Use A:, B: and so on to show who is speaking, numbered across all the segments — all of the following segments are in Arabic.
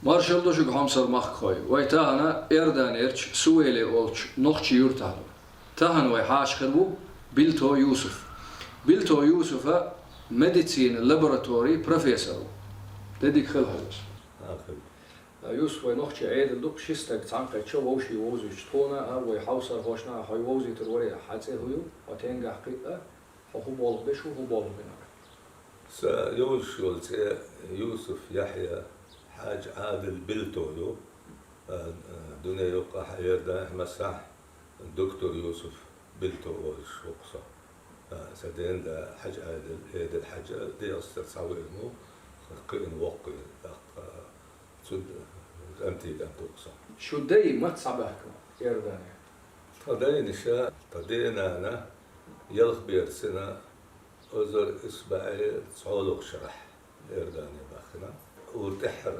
A: مارشال دوشك همسر مخخوي ويتاهنا إردان إرش سويلي أولش نخشي يرتهلو تاهن ويحاش خربو بيلتو يوسف بيلتو يوسف ميديسين لابوراتوري بروفيسور تديك خلها يوسف وينخشي عيد الدق شيستك تعنقى تشو ووشي ووزي شتونا ويحوصر هوشنا هاي ووزي تروري حاتي هيو وتنجح حقيقة هو بالغ بشو هو بالغ بنا
B: يوسف يحيى حاج عادل بلتولو دنيا يوقع حير ده مسح الدكتور يوسف بلتولو شوقصة سدين ده حاج عادل هيد الحاجة دي أصدر سوي إنه قين وقي سد أمتي أم توقصة
A: شو داي ما تصبحك يرداني
B: تدين نشاء تدينا أنا يلخ بيرسنا أزر إسباعي صعولق شرح يرداني باخنا وتحر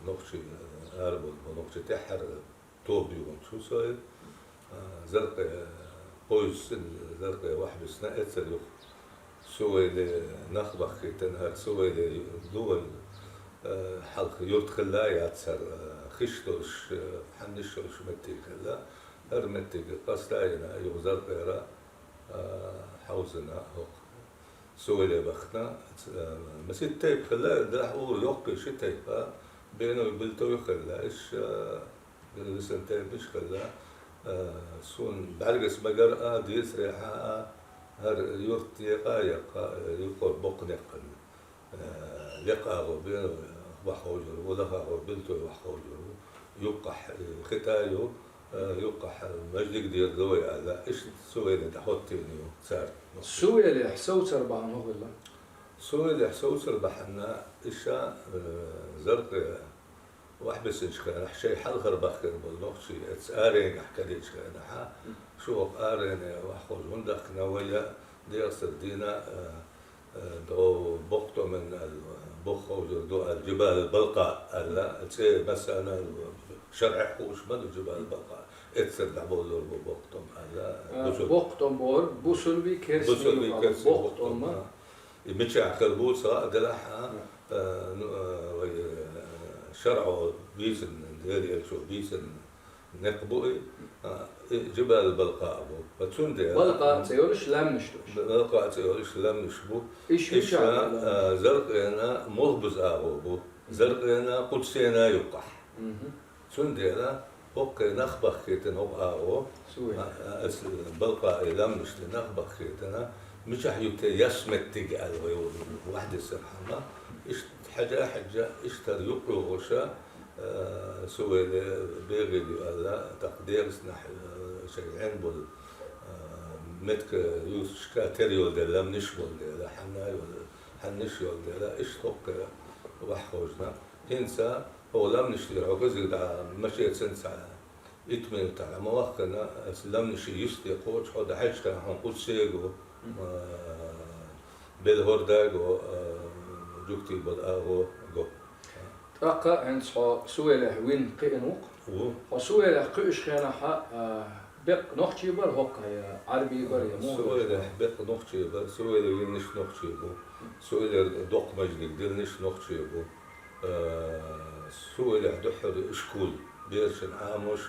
B: نقشي أربل ونقشي تحر توبيون شو صاير زرقة قوس زرقة واحد سنة أثر سوي نخبخ تنهار سوي دول حلق يدخل لا يعتصر خشتوش حنشوش متيك لا هرمتيك قصداينا يو زرقة را حوزنا هوق سوي لي بختنا مسيت تايب خلا ده هو يوقي شي تايب بينه وبلتو يخلا ايش لسن تايب مش خلا سون بعرقس بقر ديس ريحة هر يورت يقا بقنق لقا بينه وحوجر ولها بلتو وحوجر يقح ختايو يقح مجدك دير ذوي على ايش سوي اللي تحطيني صار
A: سوي اللي حسوت أربعة مغلا
B: سوي اللي حسوت أربعنا إيشا زرق واحد بس إيش كان شيء حل غربة كان بالنقشي أرين حكاليش كان ها شو أرين وحوز وندخ نويا دي أصل دينا دو بقطة من البخ دو الجبال البلقاء لا تسي مثلا شرع حوش من جبال البقاء اكثر دعبول بوقتهم على
A: بوقتهم بور بوسلبي كرسي بوقتهم ما
B: يمشي خربوصة دلحة شرعوا بيسن ديري شو بيسن نقبوي جبال البلقاء بو بتشون دي
A: بلقاء تيولش لم نشتوش
B: بلقاء تيولش لم نشبو
A: إيش
B: زرقنا مهبز بو زرقنا قدسنا يقح شون دي هوك نخبخ كيتن هو بلقى لمش لنخبخ كيتنا مش حيوتي يسمت تجعل واحد السرحمة إيش حاجة إشتر يقرأ غشا سوي بيغي ولا تقدير سنح شيئين بول متك يوسف كاتريو ده لم نشبل ده حناي ولا حنشيو ده إيش هوك وحوجنا هنسا هو لم نشتري عجزك ده مشيت سنسا يتمنى تاع ما وقتنا لم نشي يشتي قوش حد حاجة كان هنقول سيجو بالهرداجو جوكتي بالآغو جو
A: تقع عند سويله وين قينوق وسويله قيش كان حق بق نختي بر هوك يا عربي بر يا مو
B: سويله بق نختي بر سويله ينش نختي بو سويله دوق مجدك دلنش نختي بو سويله دحر اشكول بيرشن عامش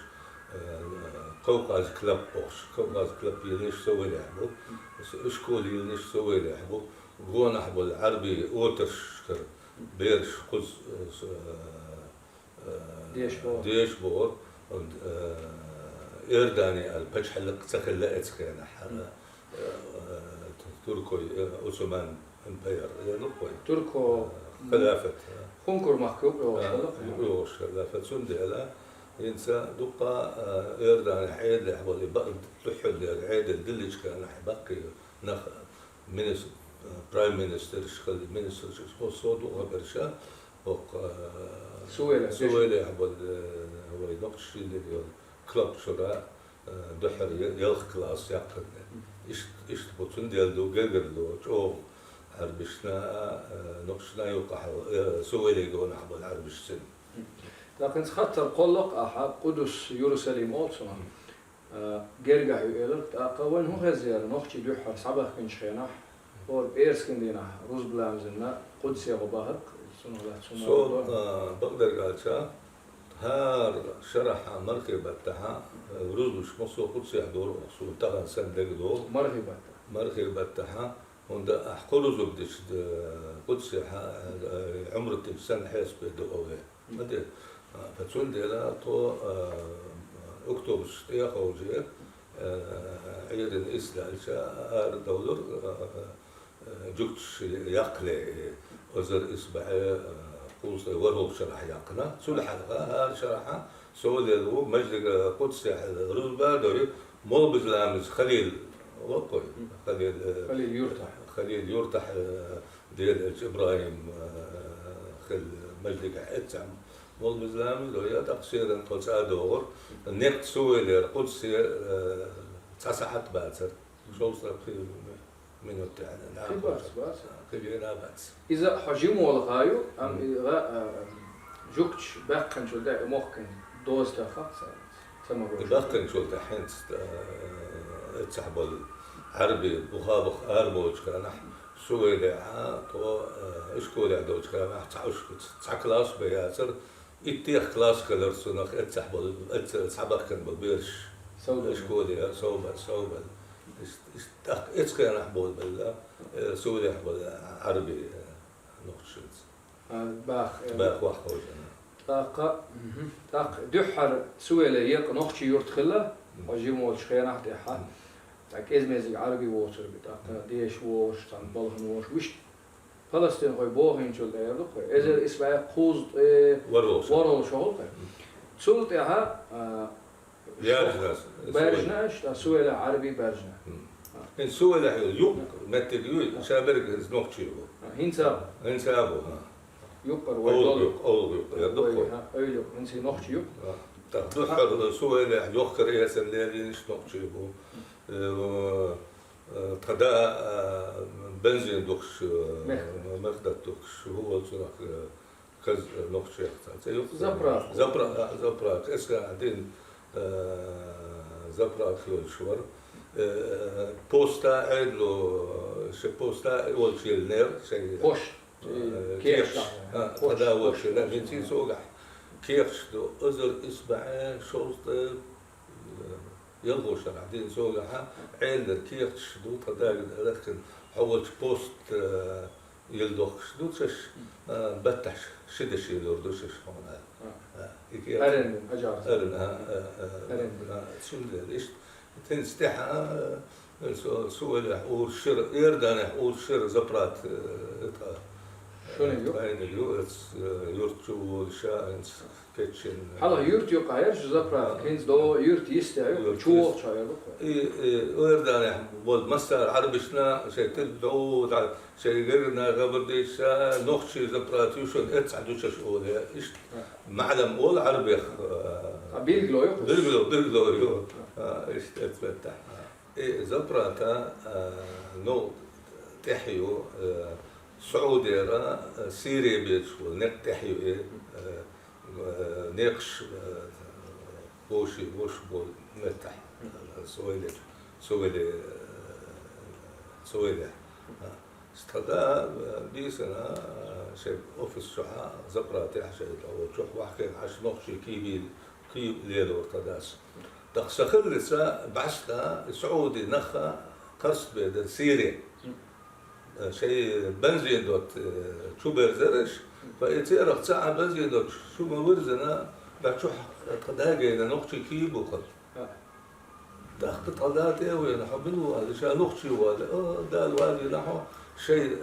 B: قوقاز كلاب بوش قوقاز كلاب يلنش سوي لعبو اشكول يلنش سوي لعبو غون حبو العربي اوترش بيرش قز ديش بور إرداني البتش حلق تخل لقيت كان حنا تركو عثمان امبير نقول
A: تركو
B: خلافة
A: خنكر محكوب
B: يوش خلافة سندلا ينسى دقة إرداني حيد حوالي بقى تحل العيد الدلج كان حبقي نخ منس برايم مينستر شخل مينستر شو صوت وغبرشة وق سويلة حوالي هو ينقش اللي كلاب شراء دحر يلخ كلاس يقن إيش بتون ديالدو جعلدو جو عربشنا نقشنا يوقع سويلة يقول حوالي عربشتين
A: لكن خطر قلق أحد قدس يروساليم أولسون جرجع يقولك أقوين هو غزير نختي دوحة سبعة كنش خناح اور بيرسكن دينا روز بلامزنا قدس يغباهك
B: سو بقدر قال شا هار شرح مركبة تها ورود مش مصر قدس يحضر أصول تغن سندق دو مركبة تها وند أحقول زبدش قدس عمر السنة حيث بيدو أوه مدة فتون ديلا تو أكتوبر يا خوجي عيد الإسلام شا دولر جوكش يقلي وزر إسبوعي قوس ورهو شرح يقنا سول حلقة هذا شرحه سود ذو مجد قدس الرزبة دوري مو بزلامز خليل وقوي خليل يرتاح ديال إبراهيم خل مجد عتم مو بزلامز دوري تقصير قدس دور النقد سوي القدس تسعة باتر شو صار منو تاعنا
A: بس
B: كبيرة بس
A: إذا حجموا الغايو أم إذا جوكش باقن شو ده ممكن دوز تاخا
B: باقن شو تحين تسحب العربي بخابخ أربوش كنا سوي لها تو إشكو لها دوش كنا تعوش تعكلاس بياسر إتيخ كلاس كلر سنخ تسحب تسحبك كن بالبيرش إشكو لها صوبة إتسكن أحبول بالله سوري أحبول عربي نقشت باخ وحوج
A: طاق دحر سويلة يق نقشي يرتخله وجيمو الشخير نحت إحا تاك إزميزك عربي ووتر بتاق ديش ووش تان بلغن ووش وش فلسطين خوي بوغين شو ده يردو خوي إزر إسماعي قوز ورول شغل خوي سولت إحا بارجناش تا سويلة عربي بارجنا
B: إن سويلة يوق متجيو شابرك نقشيو هنسابو
A: يقر
B: أول يردو
A: أيلو هنسي نقشيو
B: تدحر سويلة يقر ياسن ليش نقشيو تدا بنزين دوكش مخدة دوكش هو صراحة كز نقشي زبرة إسكا عندين زبرة خيول شور بوستا عدلو شي بوستا أول شيء النير شيء
A: بوش كيرش
B: هذا أول شيء لا بنتي سوقح كيرش دو أزر إسبوعين شوط يلغو شرع دين سوقح عيل كيرش دو تدا لكن حول بوست يلدوخش دو تش بتح شدش يلوردوش هون
A: أرن أجار
B: أرن شنو ليش تنستحى سوى حقول شر يردان حقول شر زبرات
A: شنو
B: يو يورتشو شاينز كيتشن
A: حالا يورت يقايرش زبرات كينز دو يورت يستعي شو شاير
B: يردان بود مستر عربشنا شيء تلدو شيء غيرنا غبر ديش نخشي زبرات يوشن اتسعدوش شو ايش معلم اول عربي بيلغلو يو ايش تفتح زبراتا نو تحيو سعودي را سيري بيتشو نق تحيو نقش بوشي بوش بول متح سويلي استخدا بيسنا شيء اوفيس شحا زبراتي حشيت او تشوح واحد عش نقشي كي ليلو ارتداس تخسخر لسا بعشتا سعودي نخا قرص بيد سيري شيء بنزين دوت شو بيرزرش فايتيرخ ساعة بنزين دوت شو مورزنا بتشوح تداجينا نقشي كيب وقت دخت طلعتي وين حبلو هذا شيء نقشي وهذا ده الوالي نحو شيء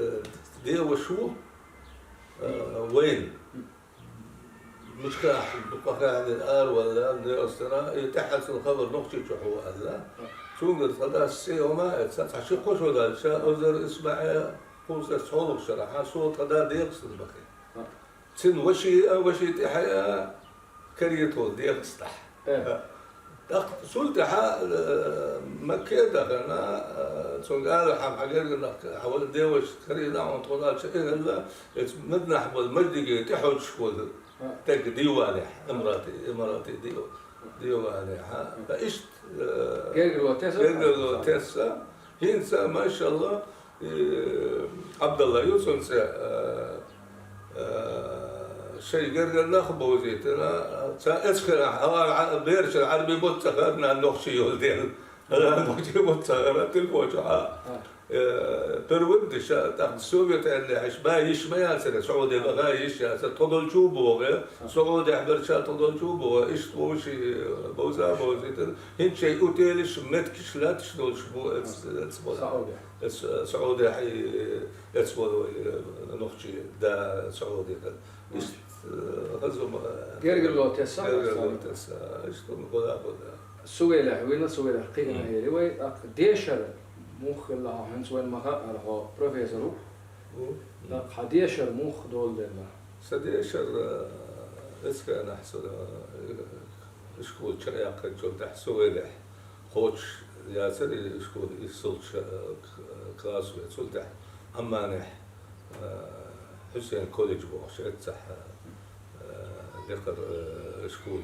B: دي وشو وين مش كاح بقى عن الآر ولا من أصلا تحت الخبر نقطة شو هذا شو قلت هذا الشيء وما تحشي خوش ولا الشيء أوزر اسمع خوش صوت شرحه صوت هذا ديقص البقية سن وشي تحيا كريتو ديقص تح سلطة مكة دخلنا سنقال حم حقيقة حول ديوش كرينا وانطولات شيء هلا مدنا حبل مجدي تحوج شكول تك ديوانح اماراتي ديوانح فايشت جيرجلو تيسا هينسا ما شاء الله عبد الله يوسف شيء غير نخبو زيتنا اسخر بيرش العربي متخرنا النخشي ولدين هذا النخشي متخرنا تلفوجها برود تاع السوفيت اللي عش بايش ما ياسر سعودي بغايش ياسر تضل شوبو سعودي حبرشا تضل شوبو ايش توشي بوزا بوزيت هين شيء اوتيلش متكش لا تشدول شبو سعودي حي اسمه نخشي دا سعودي ايش غزو
A: غير تسا
B: ايش تقول
A: سويله وين سويله قيمه هي وي ديشر مخ الله هنس وين ما راح بروفيسور لا حديشر مخ دول دنا
B: سديشر اسكا انا حسن شكون شرياق جو تاع سويله خوش ياسر شكون يسولش كلاس ويسول تاع امانح حسين كوليج بوش صح ذكر شكون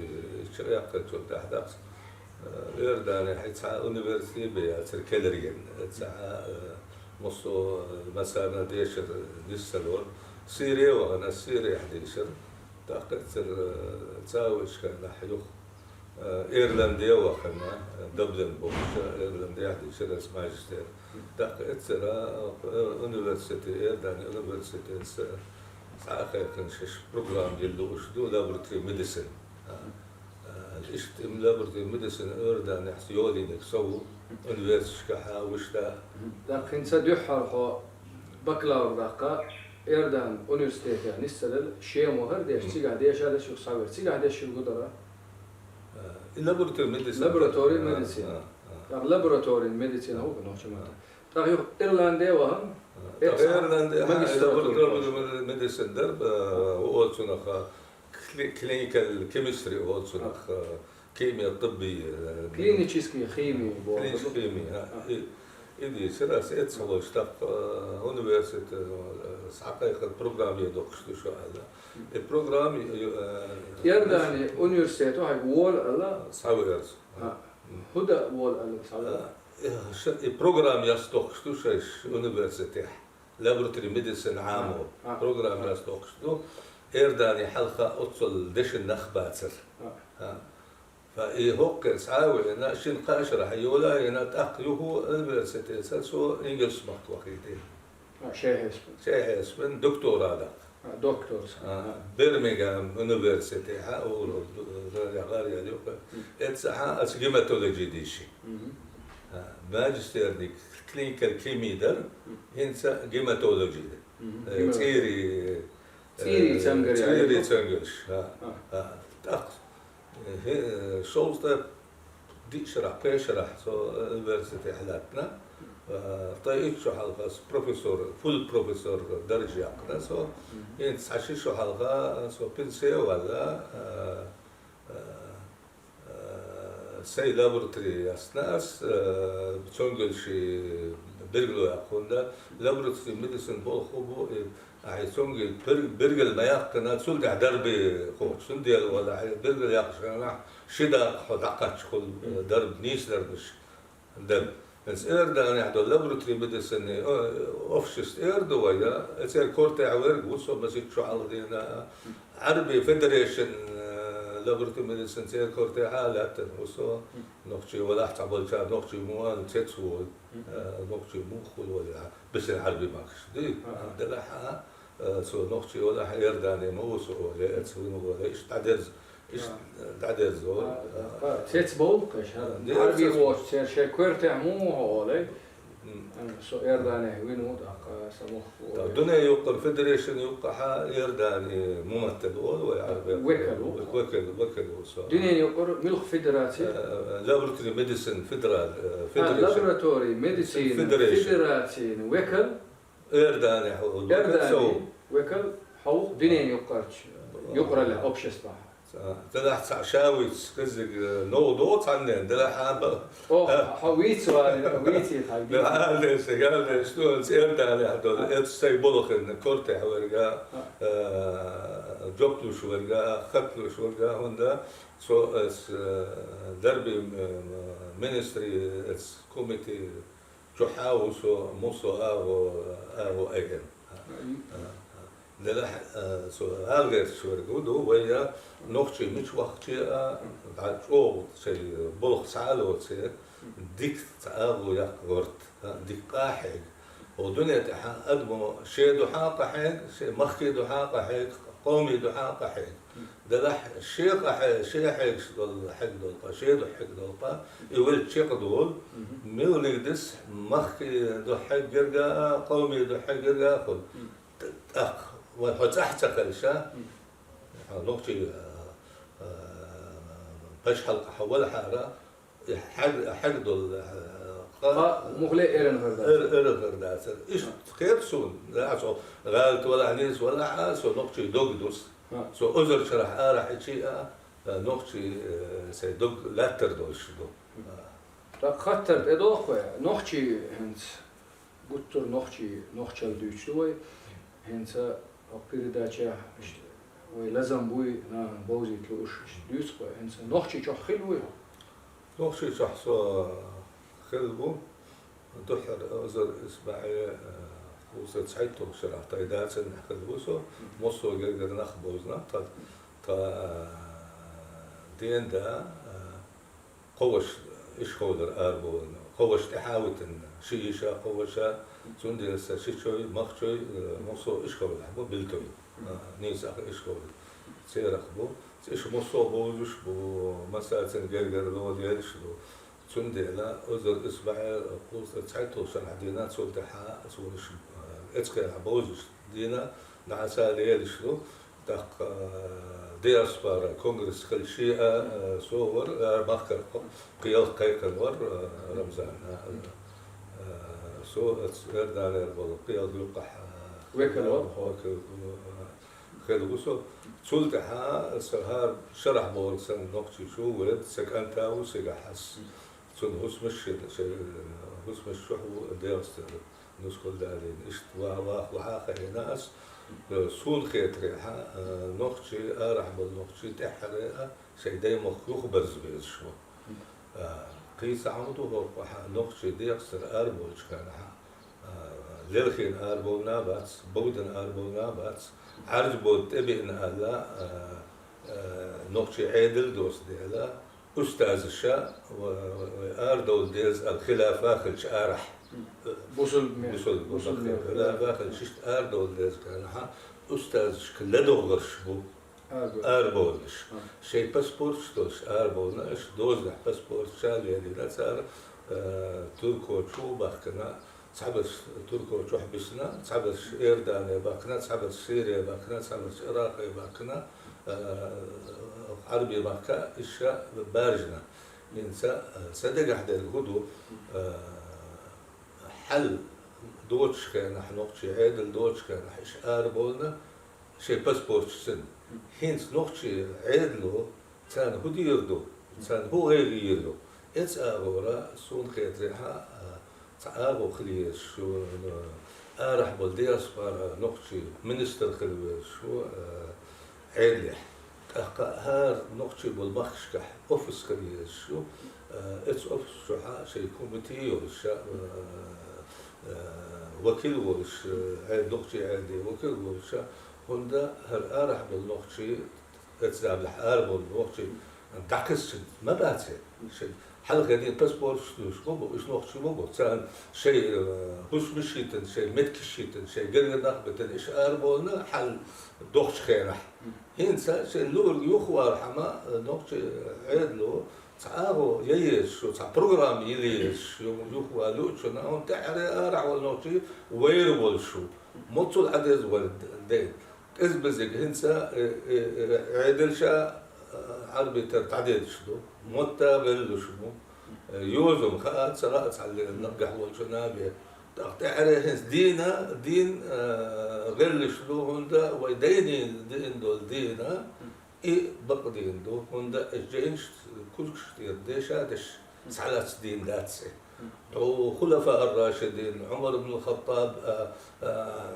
B: شرياق جو تاع داس إيرداني حيث أونيفرسيتي بياسر كالريان تاع مصو مثلا ديشر ديسلور سيري وأنا سيري حديشر تاقتر تاوش كان حيوخ إيرلنديا وخنا دبلن بوش إيرلنديا حديشر اسم ماجستير تاقتر أونيفرسيتي إيرداني أونيفرسيتي ساخر كنشش بروجرام ديالو شدو لابورتري ميديسين اشتم لابورتري ميديسين إيرداني حسيولي نكسو أونيفرسيتي كحا وشتا
A: لكن سديحر بكالور دقة إيردان أونيفرسيتي نستدل شيء مهر ديش تيجا ديش هذا شو صعب تيجا ديش شو قدرة
B: لابورتري ميديسين
A: لابوراتوري ميديسين لابوراتوري ميديسين هو بنوش ماذا تاخيو إيرلندا وهم
B: إيرلندا لابوراتوري ميديسين درب وأولسون أخا كلينيكال كيمستري أولسون أخا كيمياء طبية
A: كلينيكيسكي خيمي
B: كيمياء إدي سراس إتصل اشتاق أونيفرسيتي حقيقة البروغرام يدوقش شو هذا البروغرام
A: يرداني أونيفرسيتي هاي وول الله
B: صاويرز
A: هدا وول الله صاويرز
B: البروغرام يستوقش شيء أونيفرسيتي لابوراتوري ميديسين عامو بروغرام يستوقش إيرداني حلقة أتصل دش النخباتر فإيهوك سعاوي أنا شين قاشرة حيولا أنا تأقيه أونيفرسيتي سو إنجلس مخت وقيتين شيء اسمه دكتور هذا
A: دكتور
B: برمنغهام أونيفرسيتي أو غاري اليوم إتسحا أسجيماتولوجي ديشي ماجستير ديك كلينيكال كيميدر هنسا جيماتولوجي تيري تسنجرش تأق شولتا دي شرح بيشرح سو أونيفرسيتي حلاتنا طيب شو حلقة بروفيسور فول بروفيسور درجة عقدة سو ينتسعشي شو حلقة سو بنسي ولا سي لابوراتوري أسناس بتشونجل شي برجلو يقولنا لابوراتوري ميديسين بول خوبو عايزونجل برجل ما يقنا تسول ده درب خوش سندي ولا برجل يقشنا شدا خد عقش كل درب نيس دربش درب بس إيردان يحضر لابوراتوري ميديسين أوفشست إيردو ويا أصير كورت عوير وصل مسيت شو عالدينا عربي فيدريشن لابوراتوري ميديسين أصير كورت حالات وصل نقشي ولا حتعبل شاب نقشي موان تسوي نقشي مخول ولا بس العربي ماكش دي دلها سو نقشي ولا إيرداني موسو ولا تسوي ولا إيش تعدل زول
A: تسبول كش هذا عربي وش شيء كورت مو هولي سو إيرداني وينو دقة سموه
B: الدنيا يوقع فيدريشن يوقع إيرداني ممثل وعربي وكل وصار
A: الدنيا يوقع ملخ فيدراتي
B: لابوراتوري ميديسين فيدرال
A: لابوراتوري ميديسين فيدراتي وكل
B: إيرداني
A: وكل حو الدنيا يقرأ له أوبشس بقى
B: دلح شاوي كزق نو دوت عنن دلح حاب
A: حويت ويتي حبيبي
B: قال شنو سيرت على هذول اتسي بولخن كورتي حورجا جوبلو شورجا خطلو شورجا هوندا سو اس دربي مينستري اس كوميتي جحاو سو موسو او ايجن ده سؤال غير شو رجودو ويا نقطة مش وقت بعد شو شيء بلغ سعالو تصير ديك تعالو يا قرط ديك قاحق ودنيا تحا أدمو شيء دحاق حق شيء مخي دحاق حق قومي دحاق حق ده لح شيء قاحق شيء حق دول حق دول شيء دحق دول يقول شيء دول ميو نقدس مخي دحق جرجا قومي دحق جرجا خل أخ وفتحت كلشة نقطة باش حلقة حول حارة حق دول
A: مغلي إيرن
B: غرداس إيش خير سون لا سو غالت ولا عنيس ولا حاس ونقطة دوغدوس سو أزر شرح راح شيء نقطة سيدوغ لا تردوش دو
A: خطرت إدوخ نقطة هنس قطر نقطة الدوشلوي هنس أقول داشة ولازم بوي نا بوزي تلوش دوس هنس نقطة شو خلوي
B: نقطة شخص خلبو دحر أزر إسباعي وصلت سعيدتو شرح تايدات خلبوسو مصو جرجر نخبوزنا تا دين دا قوش إيش خودر أربو قوش تحاوت شيشة قوشة سندي شيشوي مخشوي مصو إيش خودر حبو بلتوي نيس أخ إيش خودر سير أخبو إيش مصو بوزش بو مساعة جرجر لو ديالش لو سندي لا أزر إسباعي قوس سعيدتو شرح دينا سول تحا سولش إتسكي عبوزش دينا نعسى ديالش لو دق دياسبارا كونغرس كل شيء صور بخر قيال قيقل ور رمزان سو اردان البل قيال يقح
A: وكل
B: خلوسو سلطها سهار شرح بورسن نقطي شو ولد سكنتا وسجحس سن هسمش هسمش شو دياست نسخل دارين اشت وحاخ ناس سون خيط ريحة نقطي أرح بالنقطي تحرقها سيدي مخلوق برزبيز شو قيس عمدو هو نقطي ديكسر أربوش كانها للخين أربو نابات بودن أربو نابات عرج بود أبي إن هذا نقطي عادل دوس ديلا أستاذ الشاء وأردو ديز الخلافة خلش أرح بوصل خلافة خلش أردو ديز كانها أستاذ كلدو غرش بو أربولش شيء باسبورت دوش أربولش دوزح باسبورت شال يعني لا صار تركو شو بحكنا صعبش تركو شو حبسنا صعبش إيردان باكنا صعبش سوريا باكنا صعبش العراق باكنا عربي باكا إشياء بارجنا إنسا صدق أحد الهدو حل دوتش كان نحن نقطي عادل دوتش كان نحش أربولنا شيء باسبورت سن هينس نقطي عادلو كان هدي يردو كان هو غير يردو إنس أغورا سون خيط ريحة تعابو خليش شو أرح بالدياسبارا نقطي منستر خليش شو عادلح هار نقطي بالبخشكح أوفيس خليش شو إتس أوفيس شو شيء كوميتي وش وكيل وش عاد نقطي عادي وكيل وش هندا هر أرح بالنقطي إتزاب الحار بالنقطي دعكس ما بعته شيء حلقة دي باسبور شو مو إيش نقطي مو كان شيء هوش مشيتن شيء متكشيتن شيء قرر نخبتن إيش أربونا حل دوخش خيرح هنسا شيء لور يخوار حما نقطي عدلو تعارو ييش شو تاع بروجرام يليش يخوار لوتشو ناون تعري أرع والنقطي ويربول شو موتو العدز والدين إزبزق هنسا عدلشا عربي تعديل شنو موتا بلو شنو يوزم خاط سرقت على النقح والشنابه تعرف هنس دين غير شنو هندا ودين دين دول دينا إيه بقى دين دو هندا الجيش كل شيء ديشا دش سالت دين داتسي وخلفاء الراشدين عمر بن الخطاب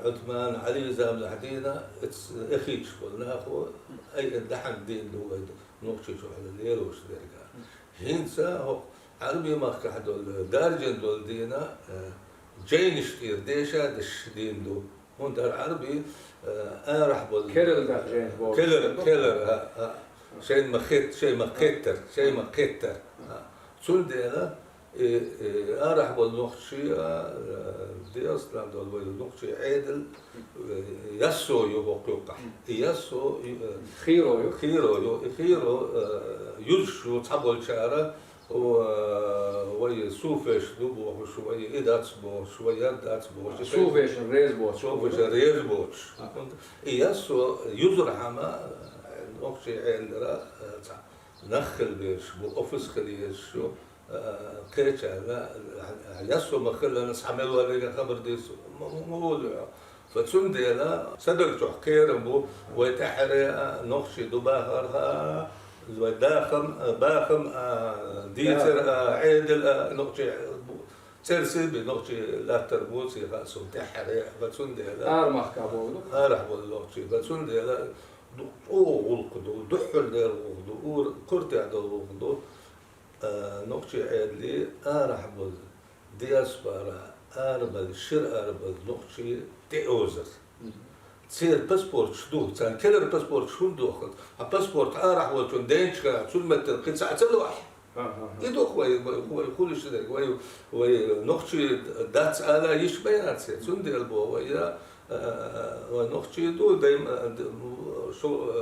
B: عثمان علي زام الحدينا اخيش قلنا اخو اي دحن دين دو نوقشي شو على الليل وش ذلك هنسا هو عربي ما كحدول دارجن دول دينا جينش كير ديشا دش دين دو und der Arabi راح بول
A: كيلر ده جين بول
B: كيلر شيء مخيتر شون ديلا راح بول نقشي دي أصلا دول بول نقشي عادل يسو يبقى يسو خيرو يجشو تحبول شعره ويسوفش دوبو شوية إداتس بو شوية داتس بو
A: سوفش ريز بوش
B: ريز بوش يسو يزرعما نقشي عندنا نخل بيش بو أوفيس خليش شو كيتشا يسو مخلنا نسحمل ولا خبر ديسو موضوع فتسون ديلا صدق تحكير بو ويتحري نقشي دوباهرها باخم ديتر عيدل نقطة ترسي بنقطة لا تربوسي خاصو تحري فتسون ديلا
A: أرمح كابولو
B: أرح بالنقطة فتسون ديلا غلقدو دحل دير غلقدو كرتي عدو غلقدو نقطة عيدلي أرح بال دياسبارا أربل شر أربل نقطة تأوزر تصير باسبورت شدو تان كلر باسبورت شو دوخل باسبورت راح وتون دينش كان شو المتن قد ساعة لوح يدوخ وي كل شيء وي نقطة دات على يش بيانات سون ديال بو ويا ونقطة دو دايما شو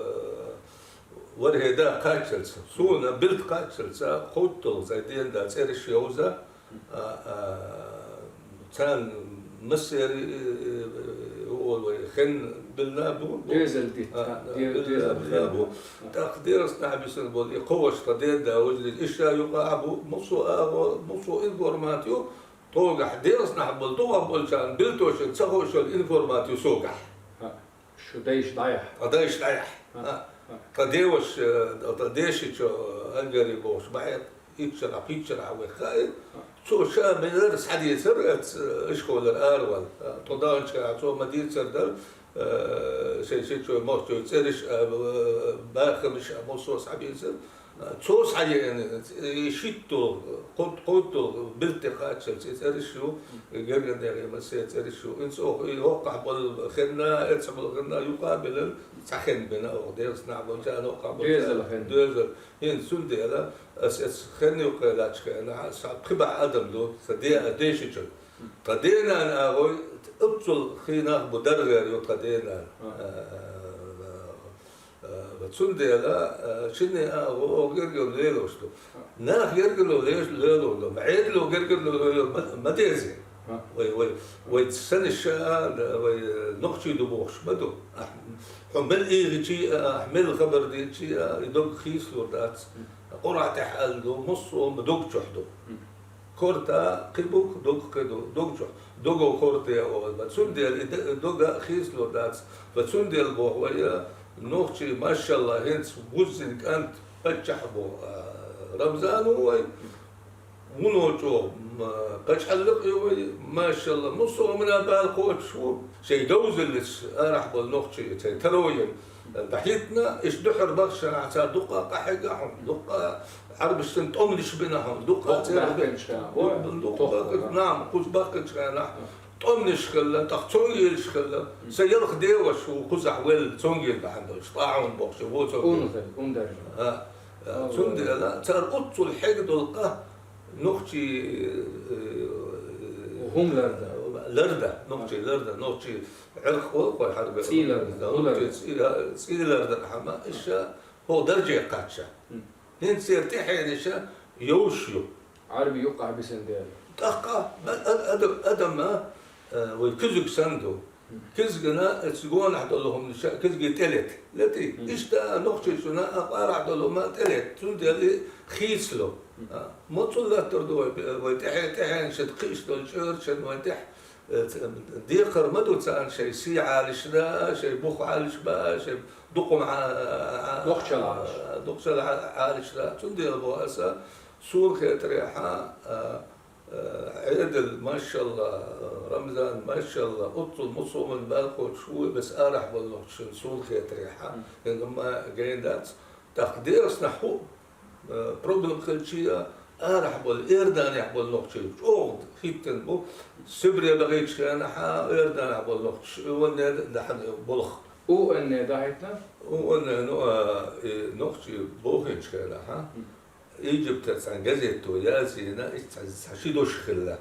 B: ورهدا كاتشلز سونا بيلد كاتشلز خوتو زي دين دا تصير شيوزا كان مسيري هو خن بالنابو
A: ديزل دي
B: بالنابو تقدير صنع بيسنبول يقوش قدير دا وجد الاشياء يقعبو مصو انفورماتيو توقع دير صنع بلطوة بولشان بلتوش تسخوش الانفورماتيو سوقع
A: شو دايش ضايح
B: قديوش قديش انجري بوش بعد يتشرع وخايد شو شاب مدرس حديث اشكول الأرول تضاعن شو مدير سردر شيء شو موتو تسرش باخمش موصوص حبيس صوص حاجة يعني يشيتو قلتو بالتقاط تسرش شو جرجر يعني مسيت تسرش شو إنسو يوقع بالخنا إتسم بالخنا يقابل سخن بنا أو ديرس نعمل جانا وقع
A: ديزل
B: ين سندي لا أس خني وقلاتش كنا قبع آدم لو صديق ديشيتش قدينا أنا أقول أبطل خينا بدرجة يو قدينا بتسندي لا شني أقول يرجع ليلو شلو ناخ يرجع ليلو لو بعيد لو يرجع ليلو ما تيزي ويتسن الشاء ونقشي دبوش بدو حمل إيه شيء أحمل خبر دي شيء يدق خيس لوردات قرعة تحقل نص مدق شحدو كورتا قبوك دق كدو دق شح دقو كورتا أول بتسون ديال دق خيس لوردات بتسون ديال بوهوية نقشي ما شاء الله هنس وزن كانت بتشحبو رمضان هو منوجو قش حلق يوي ما شاء الله نصه من بالقوت شو شيء دوزلس راح بالنقطة شيء تروين بحيتنا إيش دحر بخش عشان دقة قحقهم دقة حرب السنة أملش بينهم دقة دقة نعم قوس باقي شكانا أملش خلا تختوني خلا سيلخ ديوش وقزح ويل تونجي بعنده طاعون بخش هو
A: تونجي
B: تونجي لا ترى قط الحقد والقه نقطي
A: وهم
B: لردة نقطي عرق وقوي حرب سيل لردة حما إيش هو درجة قاتشة هن سيرتيح إيش يوشيو
A: عربي يوقع بسندال
B: تقع أدم ويكزق سندو كزقنا تسقون حتى لهم كزق تلت لتي إيش تا نقطي سنا أقارع دلهم ما تلت سندي اللي خيسلو ما طلع تردو ويتحين شد قيش دول شهر شد ويتح ديقر ما دوت عن شيء سي عالش لا شيء بخ عالش با شيء دقم دقشل عالش لا تندي أبو أسا سور خيط ريحة عيد ما شاء الله رمضان ما شاء الله أطل مصوم من بالكو شوي بس أرح بالله سور خيط ريحة لما جاين دات تقدير سنحو بروبلم خلشية راح بول إيردان يحبول نقطة أوغد هيتن بو سبري بغيتش كان حا إيردان يحبول نقطة وإن لحد بلخ
A: وإن دايتنا
B: وإن نقطة بوخنش كان حا إيجيبت عن جزيتو يازينا حشيدوش خلا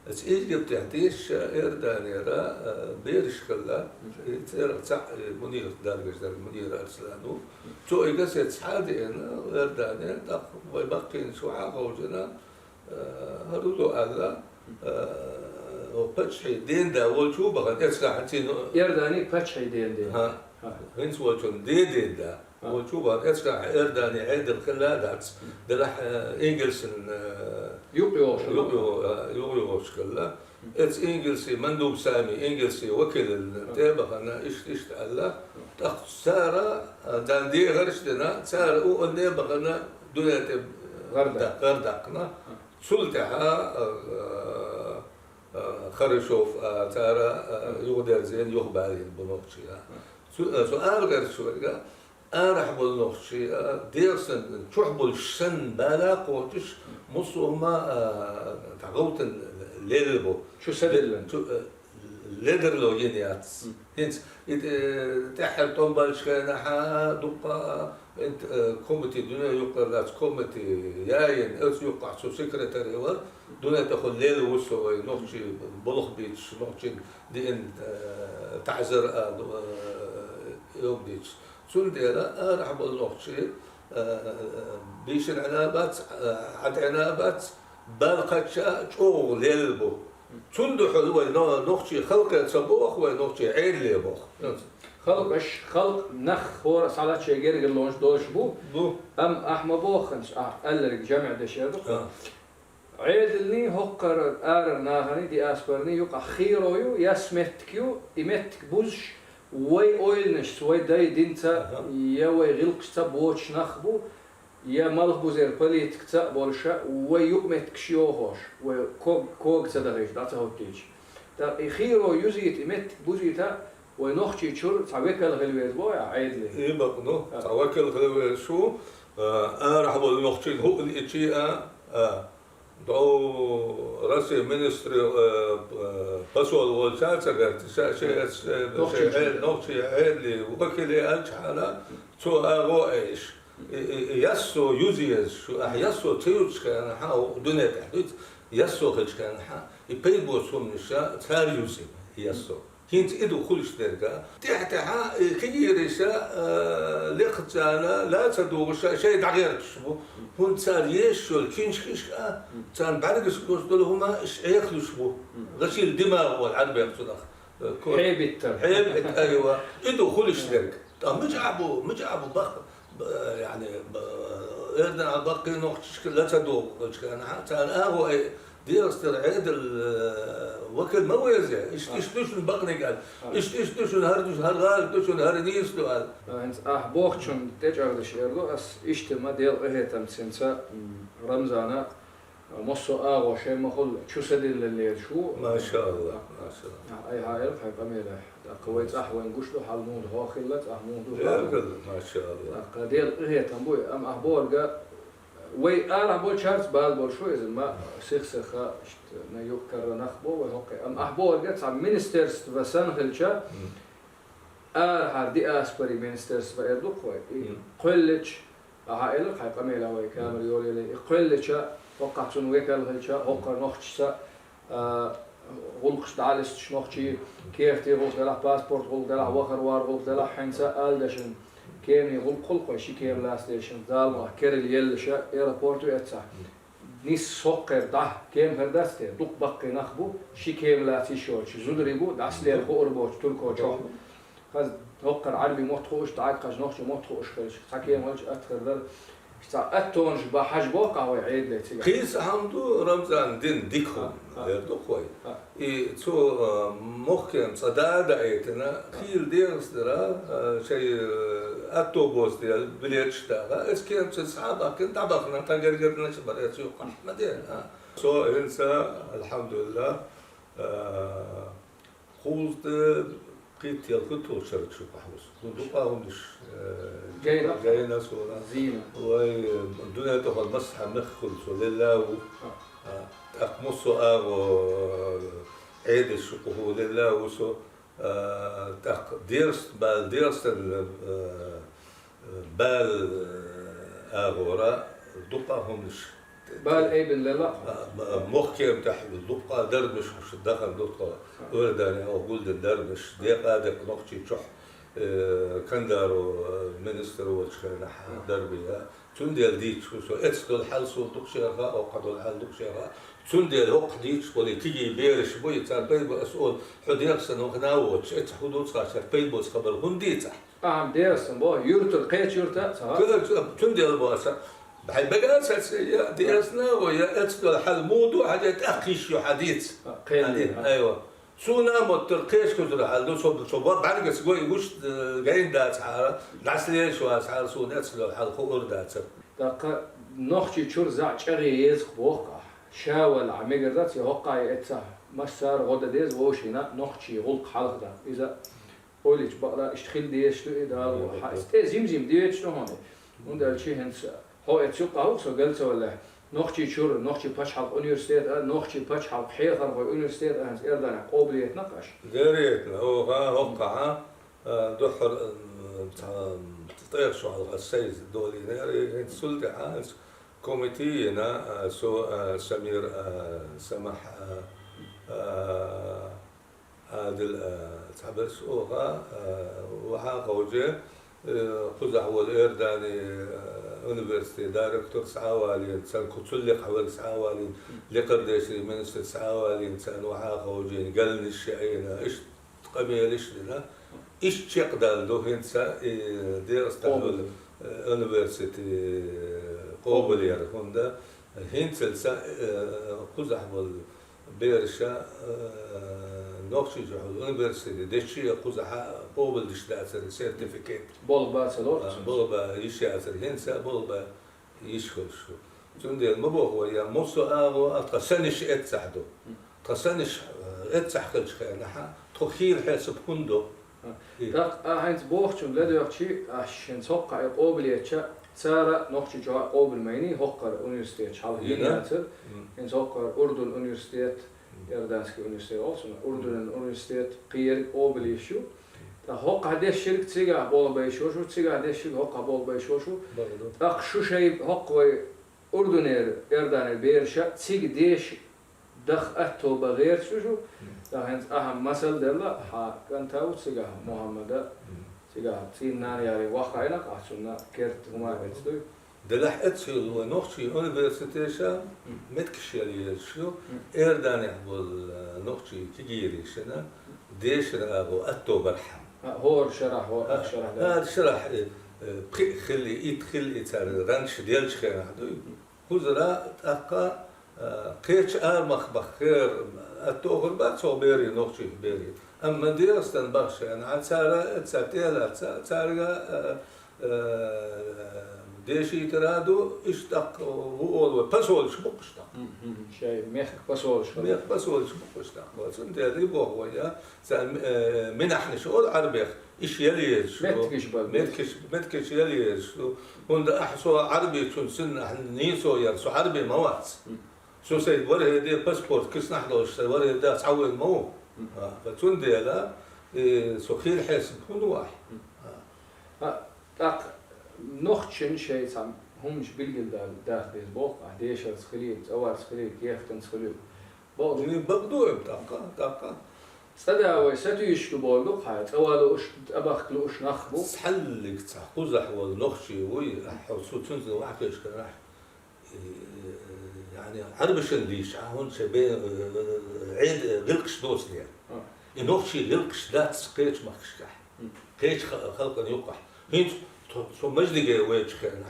B: بس إيجيبت يعطيش إيردان يرى بيرش خلا يتير تاع منير دارجش دار منير أرسلانو تو إيجاسيت سحادي أنا إيردان ويبقين شعاع وجنا هرولو ألا وبتشي دين دا وشو بقى إسلا حتى
A: يرداني بتشي دين
B: ها هنس وشون دين دا وشو بقى إسلا إيرداني عيد الخلا داتس دلح إنجلسن يوقيوش كلا إتس إنجلسي مندوب سامي إنجلسي وكيل التابع أنا إيش تألا تأخذ سارة دان دي غرشتنا سارة أو النية بغنا دنيا غردقنا سلطها خرشوف تارا يقدر زين يخبالين بنوخشيا سؤال غير شوية أرح بالنوخشيا ديرسن تحبل الشن بالا قوتش مصوما تعوت الليلبو
A: شو سدلن
B: ليدرلو ينياتس هنس تحل طنبال شكانا حا دقا انت كوميتي دنيا يقر لات كوميتي ياين اس يقع سو سكرتاري ور دنيا تاخذ ليل وسو نوخشي بلخ بيتش نوخشي دي ان تعزر يوم بيتش سون ديلا راح بقول نوخشي بيش العنابات عد عنابات بالقتشا شو ليلبو تندو حلوة نوخشي خلق سبوخ ونوخشي عين لي بوخ
A: خلق نخ هو صالات شيء غير لونش دوش بو ام احمى بوخنش قال جمع دشيدو عيد اللي هقر ار ناهني دي اسبرني يق خيرو يسمتكيو يمتك بوش وي اويلنش وي داي دينتا يا وي غلقش تبوش نخبو يا مالخ بوزير بليت كتا بولشا ويقمت كشيوهوش وكوغ تدغيش داتا هوتيش دا خيرو يزيت يمت بوزيتا ونوخشي تشور تعويكل غلويز بويا عيد لي
B: ايه بقى نو تعويكل غلويز شو راح بقول نوخشي هو الاتشي دو راسي مينستري باسول والشاتسا قالت شيء نوخشي عيد لي وكلي ألش حالا شو أغو إيش يسو يوزيز شو يسو تيوتش كان حا دنيا تحديد يسو خش كان حا يبيبو سوم نشا تاريوسي يسو هنت إدو كلش درجة تحت حا كيريشا لقتانا لا تدوغش شيء دغير شبو هون تاريش شو الكينش كيش تان بعرقش كوس دول هما إيش ياكلوا شبو غسيل دماغ والعربي يقصد
A: حيبت
B: أيوة إدو كلش درجة مجعبو بخ يعني إردن على باقي نقطة لا تدوق كان حتى أنا ديرست العيد وكل ما ويزع إيش دوش البقني قال إيش دوش الهردوش هالغال دوش الهرديس دو قال
A: أنت بوختشون تجعل الشيرلو أس إجتماع ديال إهتم سنسا رمزانا مصو آغو شيء ما خل شو سدل اللي شو
B: ما شاء الله ما شاء الله
A: أي هاي الف هاي قميلة قويت أحوين قشلو حالمود هو خلت أحمود
B: ما شاء الله
A: قديل إهتم بوي أم أحبول قا وي أنا بول شارس بالبول شو إذا ما سخسخة نيوكر نخبو وهوقي أم أحبول قا تعم مينسترز وسان هلشا هاردي أسبري مينسترز فإردو قوي قلتش هاي الف هاي قميلة وي كامل يولي لي قلتش وقعتون ويكل هلشا هوقر نخشسا غلقش دعالش نخشي كيف تي غلق دلع باسبورت غلق دلع وخر وار غلق دلع حنسا آلدشن كيمي غلق خلقه شي كيم لاستيشن دالما كيرل يلشا ايرابورتو يتسع نيس سوقر ده كيم هردستي دوق بقي نخبو شي كيم لاتي شو شي زودريبو داسلير خوربو تركو تشو خاز هوقر عربي متخوش تعال قاج نخشي متخوش خلش تاكيم ولش اتخردل أتونج بحاج بوقع ويعيد لي تيجي.
B: قيس حمدو رمضان دين ديكو يردو خوي. تو ممكن صدادة ايتنا خيل ديرس درا شيء أتوبوس ديال بليتش تاعها. إسكيم تصحابا كنت عبقنا تاجرنا شبر يسوق أحمدين. سو إنسا الحمد لله خوزت قيت يلقطو شرط شو بحوس. ودوقا هونش جاينا صورة
A: زينة
B: والدنيا تاخذ مسحة مخل لله تقمصوا عيد الشقوه لله وسو تق ديرست بال اغورا دقهم
A: بال ايبن لا
B: مخكم تحت الدقة درمش مش دخل دقة ورداني او قلت الدرمش دي قادك نقشي شح كندارو منستر وشخنا دربيا تندل ديتش وسو اتسدل حل سو دقشيرها او قدل حل دقشيرها تندل هو قديتش ولي تيجي بيرش بوي تاع بيبو اسول حديرسن وخناوتش ات حدود صاشر بيبوس خبر هنديتا
A: ديرسن بو يورتل قيت يورتا
B: كذا تندل بواسا بحال بقى ديرسنا ويا اتسدل حل موضوع حاجه تاخيش حديث ايوه سونا مترقيش كذا حلو سو بعد قصقوي وش جايين دات حاره ناس ليش واسعار سونا اتسلو حل خور دات
A: دقه نوختي تشور زعچري يزخ بوقع شاول عميغرات يوقع اتسا مسار غدا ديز وشينا نوختي غلق حلق دا اذا قوليش بقرا اشتخيل ديش ده حاست زمزم ديش هون وندل شي هنس هو اتسوق او سو قلت ولا نوختي شور نوختي باشحال universiteit نوختي باشحال حيخر في universiteit هنس اردن قابليت نقاش
B: داريتنا هو وقع دحر تطير شو على السيد الدولي ناري سلطة عاس كوميتينا سو سمير سمح عادل تحبس اوغا وحاقه وجه قزح والإرداني university دايركتور سعوالي إنسان كتلق حوالي سعوالي لقرديشي منستر سعوالي إنسان وحاقه وجه قال الشيئين إيش قميل إيش لنا إيش تقدر دو هنسا ديرستان university قوبل يركون ده هنسا قزح والبيرشا نوخشي جهود university دشي قزح قوبل دش داسر سيرتيفيكيت
A: بولبا سلور
B: بولبا يشي أسر هنسا بولبا يشكل شو تندي المبوغ ويا موسو آغو أتقسنش اتسحدو تقسنش اتسح كل شخير تخيل حسب هندو
A: داق هاينت بوختشون لدوختشي عشان توقع قوبل يتشا سارة نوختشي جوا قوبل مايني هقر universiteit حال هيناتر إن توقع أردن universiteit يردانسكي universiteit also أردن universiteit قير قوبل يشو هقع هديش شركة تيجا بول بيشوشو تيجا هديش شركة هقع بول بيشوشو داق شو شيء هقوي أردن يردان بيرشا تيجي ديش دخ أتو بغير شو هنس أهم مثل دلا كان تاو تيجا محمد تيجا تين نار ياري واقعنا قاسونا كرت هما بتدوي
B: دلح اتسيل ونوختي universiteit متكشيالي شو إرداني بول نوختي تجيري شنا ديش رابو أتو برحم
A: هور شرح هور أخشرح
B: هذا شرح خلي يدخل يتر رانش ديالش خير هذوي وزرا تبقى قيتش مخبخ خير التوغل بعد سو بيري نوختي بيري أما ديرستن بخش أنا عتسارة تساتيلا تسارة ديشي ترادو اشتق هو بسول شبق اشتق
A: شيء ميخ بسول شبق
B: ميخ بسول شبق اشتق وسنت هذي بوه ويا منح نشول عربيخ ايش يليش متكش يليش هند احسو عربي شون سن نيسو يرسو عربي موات سو سيد وره دي باسبورت كيس نحضوش وره دا تعول مو فتون ديلا سو خير حسب هون واحد
A: نوختشن شيء سام همش بيلجل داخل بوق عديش سخليل أول سخليل كيف تنسخليل
B: بوق يعني بقدو تبقى
A: سدا ويساتو يشتو بولو حياة أولو أبخ لوش نخبو
B: سحلك تحقزح والنخشي وي حسو تنزل واحد كيش كراح يعني عربشن ليش هون شبيه عيد غلقش دوس ليه النخشي غلقش لا تسقيش مخشكح قيش خلقا يوقح هين سو مجدي ويش كان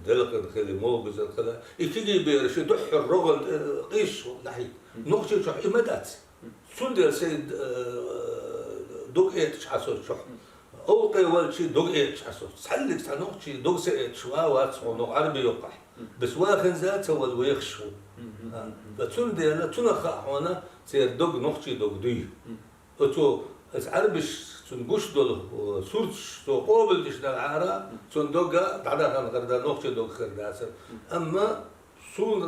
B: دلق خلي موجز كذا يجي بيرش دح الرغل قيش نحي نقطة شح إمدات سندر سيد دوق إيش حسوا شح أو قيول شيء دوق إيش حسوا سحلك سنقطة دوق سيد شوا واتسو عربي يقح بس واخن ذات هو الويخشو بتسندر لا تنخ هنا سير دوق نقطة دوق دي أتو از عربش سنگوش دل سورش تو قابل دش در عرا سندوگا تعدا كان غردا نوخش دوغ خرداسر اما سون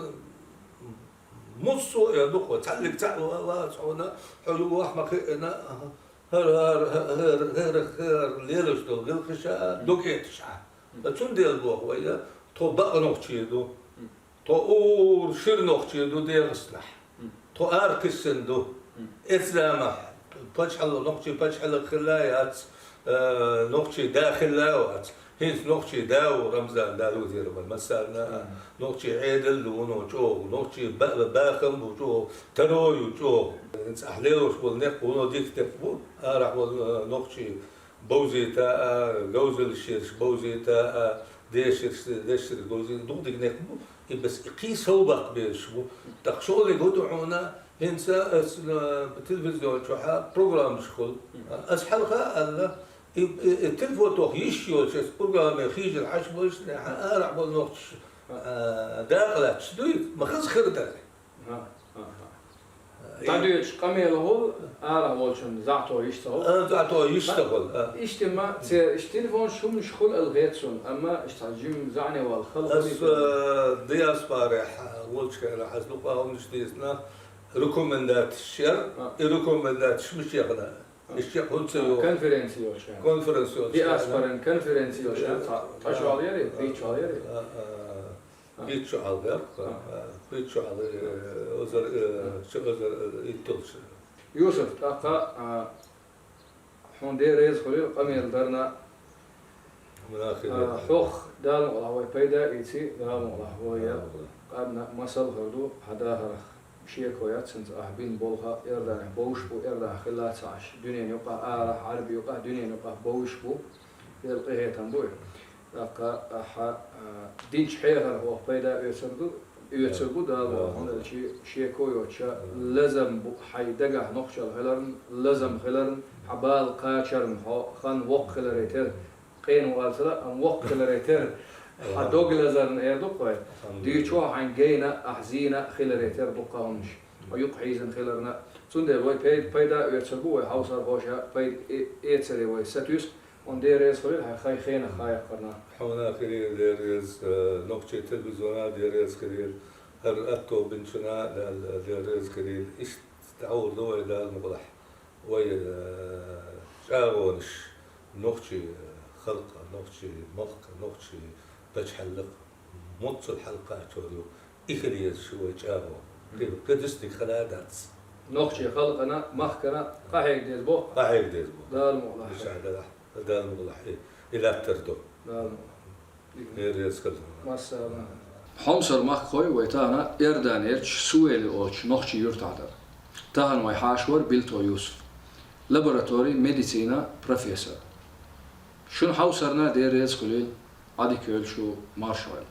B: مصو يدخو تعلق تعوا تعونا حلو احمق انا هر ليلش دو غير خشا دوكيتش تون ديال بوخ ويا تو بقى نوخشي دو تو اور شير نوخشي دو ديال اصلح تو اركسن دو اسلامه بشحال نوخشي بشحال خلايات نوخشي داخلاوات هينس نوخشي داو رمضان دالو ديال مثلا نوخشي عيدل ونوچو نوخشي باخم وچو تروي وچو انس احليوش والنق ونو ديك تفو راح نوخشي بوزيتا جوزل شيرش بوزيتا ديش جوزي دو ديك نق بس قيس هو بق بيشو تقشول يقطعونا هنسا التلفزيون شوحا بروجرام شغل اسحلها التلفون توخ يشيو شس برنامج خيج العش بوش ارع بالنقش داخله شدوي ما خلص خردل
A: تعديش قميل هو ارع بولشن زعتو يشتغل
B: زعتو يشتغل
A: اشتما التلفون شو مشغول الغيتسون اما اشتاجيم زعني والخلق
B: اس دياس بارح ولش كان حسلقاهم نشتيسنا ريكومندات الشر ريكومندات مش يغنى الشيخ هونسيو
A: كونفرنسيو
B: كونفرنسيو
A: دي اسبرن كونفرنسيو تاشو عليري بيتشو عليري
B: بيتشو علير بيتشو علير اوزر يتلش
A: يوسف تاقا حون دي ريز خلي قمير درنا خوخ دال والله هو بيدا يتي دال والله هو يا قادنا مسل هردو هذا شيكويات سنت أحبين بولها إردان بوش بو إردان خلات عش دنيا يقع آرح عربي يقع دنيا يقع بوش بو يلقيه تنبوي لقى أح دينش حيرها هو بيدا يسردو دالو هون شيكويوتشا لازم حيدقه نخش الخلرن لازم خلرن حبال قاشرن خان وق خلريتر قين والسلا أم وق خلريتر حدوق لازرن ايردوقاي ديچو عن جينا احزينا خلريتر دوقاهمش ويقحيزن خلرنا سوندل وي بيدا يرتبو هاوسر هوشا بيد ايتسري وي ساتوس اون ديريس خلل خاي خينا خاي قرنا
B: حونا خير ديريس نوكشي تلفزيون ديريس كريل هر اتو بنشنا ديريس كريل ايش تعودوا الى المغلح وي شاغونش نوكشي خلقه نوكشي مخ نوكشي بتحلق مص الحلقات شو إخريز شوي جابو كدستي خلادات
A: نوخشي خلقنا مخكنا قاحيك ديزبو
B: قاحيك ديزبو
A: دال مغلح
B: دال مغلح إلى تردو
A: دال
B: إخريز كله
A: مسا
C: حمصر مخخوي ويتانا إردان إرش سويلي أوش نوخشي يرتعدر تاهن ويحاشور بيلتو يوسف لابوراتوري ميديسينا بروفيسور شون حوصرنا دير ريز قليل عادي كيل شو مارشويل